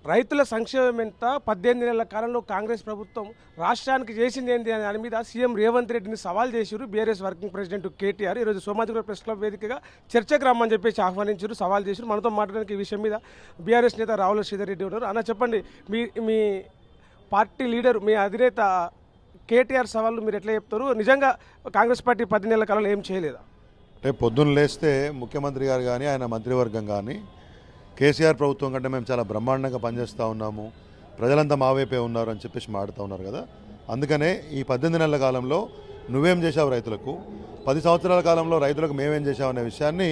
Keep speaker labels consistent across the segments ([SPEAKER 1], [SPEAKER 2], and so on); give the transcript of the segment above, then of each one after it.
[SPEAKER 1] రైతుల సంక్షేమం ఎంత 18 నెలల కాలంలో కాంగ్రెస్ ప్రభుత్వం రాష్ట్రానికి చేసింది ఏంటి అనే దాని మీద సీఎం రేవంత్ రెడ్డిని సవాల్ చేశారు బీఆర్ఎస్ వర్కింగ్ ప్రెసిడెంట్ కేటీఆర్. ఈరోజు సోమాజిగూడ ప్రెస్ క్లబ్ వేదికగా చర్చకు రమ్మని చెప్పేసి ఆహ్వానించారు, సవాల్ చేశారు. మనతో మాట్లాడడానికి ఈ విషయం మీద బీఆర్ఎస్ నేత రావుల శ్రీధర్ రెడ్డి ఉన్నారు. అన్న చెప్పండి, మీ పార్టీ లీడర్, మీ అధినేత కేటీఆర్ సవాళ్ళు మీరు ఎట్లా చెప్తారు? నిజంగా కాంగ్రెస్ పార్టీ 10 నెలల కాలంలో ఏం చేయలేదా?
[SPEAKER 2] అంటే పొద్దున్న లేస్తే ముఖ్యమంత్రి గారు కానీ ఆయన మంత్రివర్గం కానీ కేసీఆర్ ప్రభుత్వం కంటే మేము చాలా బ్రహ్మాండంగా పనిచేస్తూ ఉన్నాము, ప్రజలంతా మా వైపే ఉన్నారు అని చెప్పేసి మాడుతూ ఉన్నారు కదా. అందుకనే ఈ 18 నెలల కాలంలో నువ్వేం చేశావు రైతులకు, 10 సంవత్సరాల కాలంలో రైతులకు మేమేం చేశావు అనే విషయాన్ని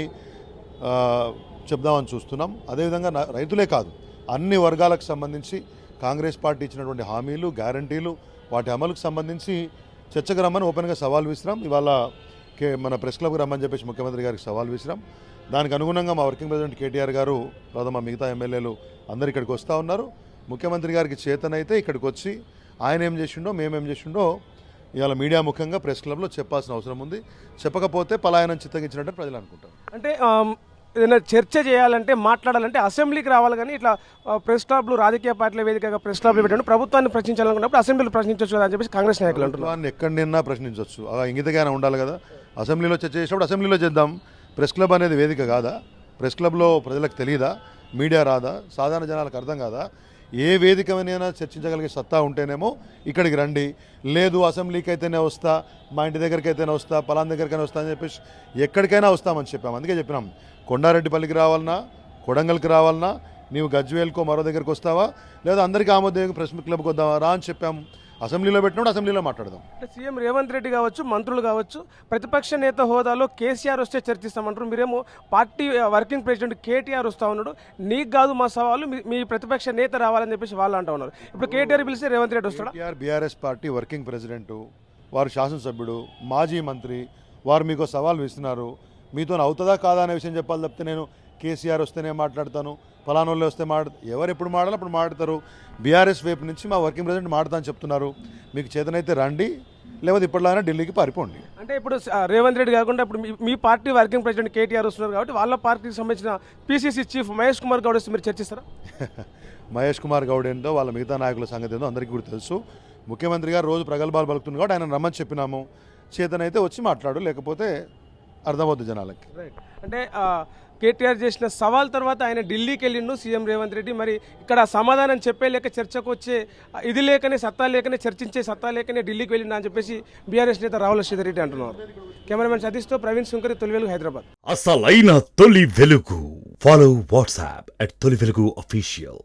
[SPEAKER 2] చెప్దామని చూస్తున్నాం. అదేవిధంగా రైతులే కాదు, అన్ని వర్గాలకు సంబంధించి కాంగ్రెస్ పార్టీ ఇచ్చినటువంటి హామీలు, గ్యారంటీలు, వాటి అమలుకు సంబంధించి చర్చకు రమ్మని ఓపెన్గా సవాల్ విసిరాం. ఇవాళ మన ప్రెస్ క్లబ్కి రమ్మని చెప్పేసి ముఖ్యమంత్రి గారికి సవాల్ విసిరాం. దానికి అనుగుణంగా మా వర్కింగ్ ప్రెసిడెంట్ కేటీఆర్ గారు, తర్వాత మా మిగతా ఎమ్మెల్యేలు అందరు ఇక్కడికి వస్తూ ఉన్నారు. ముఖ్యమంత్రి గారికి చేతనైతే ఇక్కడికి వచ్చి ఆయన ఏం చేసిండో మేమేం చేసిండో ఇవాళ మీడియా ముఖంగా ప్రెస్ క్లబ్లో చెప్పాల్సిన అవసరం ఉంది. చెప్పకపోతే పలాయనం చిత్తగించినట్టు ప్రజలు అనుకుంటారు.
[SPEAKER 1] అంటే ఏదైనా చర్చ చేయాలంటే, మాట్లాడాలంటే అసెంబ్లీకి రావాలి, కానీ ఇట్లా ప్రెస్ క్లబ్లు, రాజకీయ పార్టీల వేదికగా ప్రెస్ క్లబ్లు పెట్టండి, ప్రభుత్వాన్ని ప్రశ్నించాలనుకున్నప్పుడు అసెంబ్లీలో ప్రశ్నించవచ్చు కదా అని చెప్పేసి కాంగ్రెస్ నాయకులు అంటున్నారు.
[SPEAKER 2] ప్రభుత్వాన్ని ఎక్కడైనా ప్రశ్నించవచ్చు, ఆ ఇంగితగానే ఉండాలి కదా. అసెంబ్లీలో చర్చ చేసినప్పుడు అసెంబ్లీలో చేద్దాం. ప్రెస్ క్లబ్ అనేది వేదిక కాదా? ప్రెస్ క్లబ్లో ప్రజలకు తెలియదా? మీడియా రాదా? సాధారణ జనాలకు అర్థం కాదా? ఏ వేదికమైనా చర్చించగలిగే సత్తా ఉంటేనేమో ఇక్కడికి రండి, లేదు అసెంబ్లీకి అయితేనే వస్తా, మా ఇంటి దగ్గరికి అయితేనే వస్తా, పలానా దగ్గరికైనా వస్తా అని చెప్పేసి ఎక్కడికైనా వస్తామని చెప్పాము. అందుకే చెప్పినాం, కొండారెడ్డిపల్లికి రావాలన్నా, కొడంగల్కి రావాలన్నా, నీవు గజ్వేల్కో మరో దగ్గరికి వస్తావా, లేదా అందరికీ ఆమోదయోగ ప్రెస్ క్లబ్కి వద్దామా రా అని చెప్పాము. అసెంబ్లీలో పెట్టినప్పుడు అసెంబ్లీలో మాట్లాడదాం.
[SPEAKER 1] సీఎం రేవంత్ రెడ్డి కావచ్చు, మంత్రులు కావచ్చు, ప్రతిపక్ష నేత హోదాలో కేసీఆర్ వస్తే చర్చిస్తామంటారు. మీరేమో పార్టీ వర్కింగ్ ప్రెసిడెంట్ కేటీఆర్ వస్తూ ఉన్నాడు, నీకు కాదు మా సవాళ్ళు, మీ ప్రతిపక్ష నేత రావాలని చెప్పేసి వాళ్ళు అంటూ ఉన్నారు. ఇప్పుడు కేటీఆర్ పిలిస్తే రేవంత్ రెడ్డి వస్తాడు.
[SPEAKER 2] KTR BRS party working president, వారు శాసనసభ్యుడు, మాజీ మంత్రి, వారు మీకు సవాల్ విస్తున్నారు. మీతో అవుతుందా కాదా అనే విషయం చెప్పాలి తప్పితే నేను కేసీఆర్ వస్తేనే మాట్లాడతాను, ఫలానోళ్ళు వస్తే ఎవరు ఎప్పుడు మాడాలి అప్పుడు మాట్లాడతారు. బీఆర్ఎస్ వైపు నుంచి మా వర్కింగ్ ప్రెసిడెంట్ మాట్లాడతాను చెప్తున్నారు. మీకు చేతనైతే రండి, లేకపోతే ఇప్పటిలాగా ఢిల్లీకి పారిపోండి.
[SPEAKER 1] అంటే ఇప్పుడు రేవంత్ రెడ్డి కాకుండా ఇప్పుడు మీ పార్టీ వర్కింగ్ ప్రెసిడెంట్ కేటీఆర్ వస్తున్నారు కాబట్టి వాళ్ళ పార్టీకి సంబంధించిన పీసీసీ చీఫ్ మహేష్ కుమార్ గౌడ్ వస్తే మీరు చర్చిస్తారా?
[SPEAKER 2] మహేష్ కుమార్ గౌడ్ ఏంటో, వాళ్ళ మిగతా నాయకుల సంగతి ఏందో అందరికీ కూడా తెలుసు. ముఖ్యమంత్రి గారు రోజు ప్రగల్భాలు పలుకుతుంది కాబట్టి ఆయన రమ్మని చెప్పినాము. చేతనైతే వచ్చి మాట్లాడు, లేకపోతే అర్థమవుతుంది జనాలకి.
[SPEAKER 1] రైట్. అంటే కేటీఆర్ చేసిన సవాల్ తర్వాత ఆయన ఢిల్లీకి వెళ్ళిండు సీఎం రేవంత్ రెడ్డి. మరి ఇక్కడ సమాధానం చెప్పే లేక, చర్చకు వచ్చే ఇది లేకనే, సత్తా లేకనే, చర్చించే సత్తా లేకనే ఢిల్లీకి వెళ్ళిండు అని చెప్పేసి బీఆర్ఎస్ నేత రావుల శ్రీధర్ రెడ్డి అంటున్నారు. కెమెరామెన్ సతీష్తో ప్రవీణ్ సుంకరి, తొలి వెలుగు, హైదరాబాద్.
[SPEAKER 3] అసలైన తొలి వెలుగు. ఫాలో వాట్సాప్ @తొలి వెలుగు అఫీషియల్.